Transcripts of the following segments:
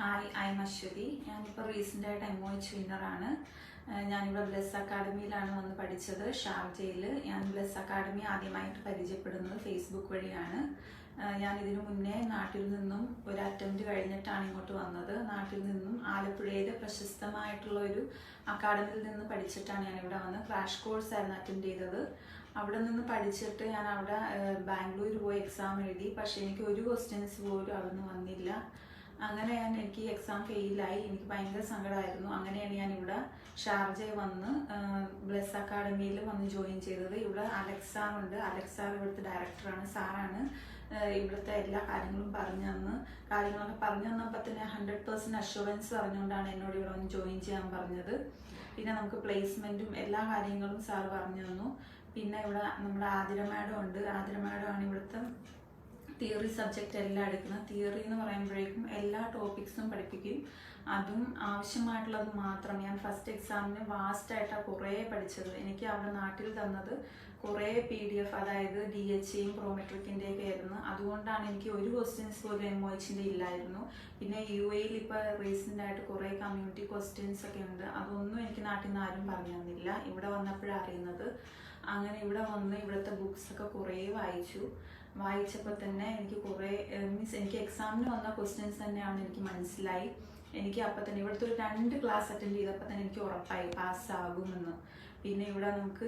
Hi, I M Aswathy. ഞാനിപ്പോൾ റീസെൻ്റായിട്ട് MOH വിന്നറാണ്. ഞാനിവിടെ bless അക്കാഡമിയിലാണ് വന്ന് പഠിച്ചത്, ഷാർജയിൽ. ഞാൻ ബ്ലെസ് അക്കാഡമി ആദ്യമായിട്ട് പരിചയപ്പെടുന്നത് ഫേസ്ബുക്ക് വഴിയാണ്. ഞാൻ ഇതിനു മുന്നേ നാട്ടിൽ നിന്നും ഒരു അറ്റംപ്റ്റ് കഴിഞ്ഞിട്ടാണ് ഇങ്ങോട്ട് വന്നത്. നാട്ടിൽ നിന്നും ആലപ്പുഴയിലെ പ്രശസ്തമായിട്ടുള്ള ഒരു അക്കാഡമിയിൽ നിന്ന് പഠിച്ചിട്ടാണ് ഞാനിവിടെ വന്ന് ക്രാഷ് കോഴ്സായിരുന്നു അറ്റൻഡ് ചെയ്തത്. അവിടെ നിന്ന് പഠിച്ചിട്ട് ഞാൻ അവിടെ ബാംഗ്ലൂർ പോയി എക്സാം എഴുതി. പക്ഷേ എനിക്ക് ഒരു ക്വസ്റ്റ്യൻസ് പോലും അവിടെ നിന്ന് വന്നില്ല. അങ്ങനെ എനിക്ക് എക്സാം ഫെയിലായി. എനിക്ക് ഭയങ്കര സങ്കടമായിരുന്നു. അങ്ങനെയാണ് ഞാൻ ഇവിടെ ഷാർജയിൽ വന്ന് ബ്ലെസ് അക്കാഡമിയിൽ വന്ന് ജോയിൻ ചെയ്തത്. ഇവിടെ അലക്സ് സാറുണ്ട്. അലക്സ് സാർ ഇവിടുത്തെ ഡയറക്ടറാണ്, സാറാണ് ഇവിടുത്തെ എല്ലാ കാര്യങ്ങളും കാര്യങ്ങളൊക്കെ പറഞ്ഞു തന്നപ്പോൾ തന്നെ 100% അഷുറൻസ് പറഞ്ഞുകൊണ്ടാണ് എന്നോട് ഇവിടെ വന്ന് ജോയിൻ ചെയ്യാൻ പറഞ്ഞത്. പിന്നെ നമുക്ക് പ്ലേസ്മെൻറ്റും എല്ലാ കാര്യങ്ങളും സാർ പറഞ്ഞു തന്നു. പിന്നെ ഇവിടെ നമ്മുടെ ആതിര മാഡം ഉണ്ട്. ആതിര മാഡമാണ് ഇവിടുത്തെ തിയറി സബ്ജക്റ്റ് എല്ലാം എടുക്കുന്നത്. തിയറി എന്ന് പറയുമ്പോഴേക്കും എല്ലാ ടോപ്പിക്സും പഠിപ്പിക്കും. അതും ആവശ്യമായിട്ടുള്ളത് മാത്രം. ഞാൻ ഫസ്റ്റ് എക്സാമിന് വാസ്റ്റായിട്ടാണ് കുറേ പഠിച്ചത്. എനിക്ക് അവിടെ നാട്ടിൽ തന്നത് കുറേ PDF, അതായത് DHAയും പ്രോമെട്രിക്കിൻ്റെയൊക്കെ ആയിരുന്നു. അതുകൊണ്ടാണ് എനിക്ക് ഒരു ക്വസ്റ്റ്യൻസ് പോലും MOHൻ്റെ ഇല്ലായിരുന്നു. പിന്നെ UAEയിൽ ഇപ്പോൾ റീസെൻ്റായിട്ട് കുറേ കമ്മ്യൂണിറ്റി ക്വസ്റ്റ്യൻസ് ഒക്കെ ഉണ്ട്. അതൊന്നും എനിക്ക് നാട്ടിൽ നിന്ന് ആരും പറഞ്ഞു തന്നില്ല. ഇവിടെ വന്നപ്പോഴാണ് അറിയുന്നത്. അങ്ങനെ ഇവിടെ വന്ന് ഇവിടുത്തെ ബുക്സൊക്കെ കുറേ വായിച്ചപ്പോൾ തന്നെ എനിക്ക് എനിക്ക് എക്സാമിന് വന്ന ക്വസ്റ്റ്യൻസ് തന്നെയാണ് എനിക്ക് മനസ്സിലായി. എനിക്ക് അപ്പം തന്നെ ഇവിടുത്തെ ഒരു 2 ക്ലാസ് അറ്റൻഡ് ചെയ്തപ്പോൾ തന്നെ എനിക്ക് ഉറപ്പായി പാസ്സാകുമെന്ന്. പിന്നെ ഇവിടെ നമുക്ക്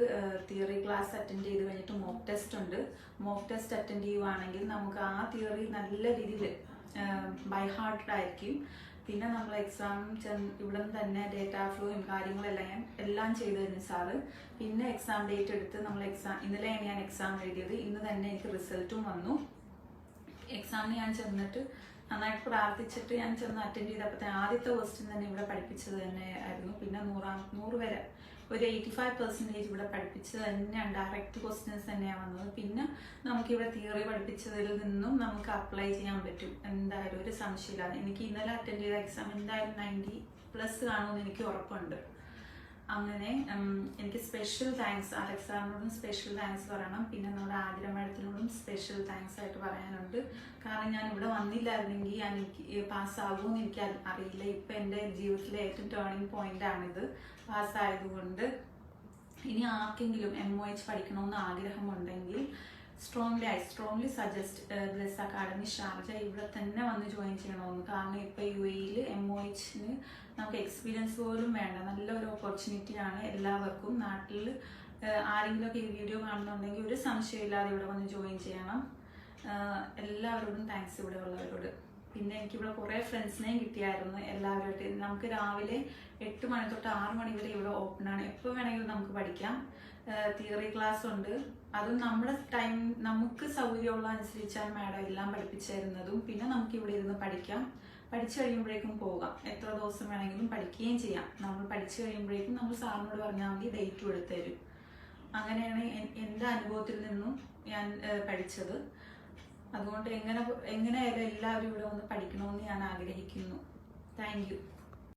തിയറി ക്ലാസ് അറ്റൻഡ് ചെയ്ത് കഴിഞ്ഞിട്ട് മോക്ക് ടെസ്റ്റ് ഉണ്ട്. മോക്ക് ടെസ്റ്റ് അറ്റൻഡ് ചെയ്യുവാണെങ്കിൽ നമുക്ക് ആ തിയറി നല്ല രീതിയിൽ ബൈ ഹാർട്ടഡ് ആയിരിക്കും. പിന്നെ നമ്മൾ എക്സാം ഇവിടെ നിന്ന് തന്നെ ഡേറ്റാ ഫ്ലോയും എല്ലാം ചെയ്തു തരുന്നു സാറ്. പിന്നെ എക്സാം ഡേറ്റ് എടുത്ത് നമ്മൾ ഇന്നലെയാണ് ഞാൻ എക്സാം എഴുതിയത്. ഇന്ന് തന്നെ എനിക്ക് റിസൾട്ടും വന്നു. എക്സാമിന് ഞാൻ ചെന്നിട്ട് നന്നായിട്ട് പ്രാർത്ഥിച്ചിട്ട് ഞാൻ ചെന്ന് അറ്റൻഡ് ചെയ്തപ്പോൾ ആദ്യത്തെ ക്വസ്റ്റ്യൻ തന്നെ ഇവിടെ പഠിപ്പിച്ചത് തന്നെ ആയിരുന്നു. പിന്നെ 100 വരെ ഒരു 85% ഇവിടെ പഠിപ്പിച്ചത് തന്നെയാണ്, ഡയറക്റ്റ് ക്വസ്റ്റ്യൻസ് തന്നെയാണ് വന്നത്. പിന്നെ നമുക്കിവിടെ തിയറി പഠിപ്പിച്ചതിൽ നിന്നും നമുക്ക് അപ്ലൈ ചെയ്യാൻ പറ്റും. എന്തായാലും ഒരു സംശയമില്ലാതെ എനിക്ക് ഇന്നലെ അറ്റൻഡ് ചെയ്ത എക്സാം എന്തായാലും 90+ കാണുമെന്ന് എനിക്ക് ഉറപ്പുണ്ട്. അങ്ങനെ എനിക്ക് സ്പെഷ്യൽ താങ്ക്സ് അലക്സ് സാറിനോടും സ്പെഷ്യൽ താങ്ക്സ് പറയണം. പിന്നെ നമ്മുടെ ആതിര മാഡത്തിനോടും സ്പെഷ്യൽ താങ്ക്സ് ആയിട്ട് പറയാനുണ്ട്. കാരണം ഞാൻ ഇവിടെ വന്നില്ലായിരുന്നെങ്കിൽ എനിക്ക് പാസ്സാകുമെന്ന് എനിക്ക് അറിയില്ല. ഇപ്പം എൻ്റെ ജീവിതത്തിലെ ഏറ്റവും ടേണിംഗ് പോയിൻ്റാണിത്, പാസ്സായതുകൊണ്ട്. ഇനി ആർക്കെങ്കിലും MOH പഠിക്കണമെന്ന് ആഗ്രഹമുണ്ടെങ്കിൽ strongly suggest bless academy Sharjah ഇവിടെ തന്നെ വന്ന് ജോയിൻ ചെയ്യണമെന്ന്. കാരണം ഇപ്പോൾ UAEയിൽ MOHന് നമുക്ക് എക്സ്പീരിയൻസ് പോലും വേണ്ട. നല്ലൊരു ഓപ്പർച്യൂണിറ്റിയാണ് എല്ലാവർക്കും. നാട്ടിൽ ആരെങ്കിലുമൊക്കെ ഈ വീഡിയോ കാണുന്നുണ്ടെങ്കിൽ ഒരു സംശയമില്ലാതെ ഇവിടെ വന്ന് ജോയിൻ ചെയ്യണം. എല്ലാവരോടും താങ്ക്സ് ഇവിടെ ഉള്ളവരോട്. പിന്നെ എനിക്കിവിടെ കുറേ ഫ്രണ്ട്സിനെയും കിട്ടിയായിരുന്നു. എല്ലാവരുമായിട്ട് നമുക്ക് രാവിലെ 8 മണി തൊട്ട് 6 മണി വരെ ഇവിടെ ഓപ്പണാണ്. എപ്പോൾ വേണമെങ്കിലും നമുക്ക് പഠിക്കാം. തിയറി ക്ലാസ് ഉണ്ട്. അതും നമ്മുടെ ടൈം നമുക്ക് സൗകര്യമുള്ള അനുസരിച്ചാണ് മാഡം എല്ലാം പഠിപ്പിച്ചു തരുന്നതും. പിന്നെ നമുക്ക് ഇവിടെ ഇരുന്ന് പഠിച്ചു കഴിയുമ്പോഴേക്കും പോകാം. എത്ര ദിവസം വേണമെങ്കിലും പഠിക്കുകയും ചെയ്യാം. നമ്മൾ പഠിച്ചു കഴിയുമ്പോഴേക്കും നമ്മൾ സാറിനോട് പറഞ്ഞാൽ മതി, ഡേറ്റും എടുത്തു തരും. അങ്ങനെയാണ് എൻ്റെ അനുഭവത്തിൽ നിന്നും ഞാൻ പഠിച്ചത്. അതുകൊണ്ട് എങ്ങനെയായാലും എല്ലാവരും ഇവിടെ വന്ന് പഠിക്കണമെന്ന് ഞാൻ ആഗ്രഹിക്കുന്നു. Thank you.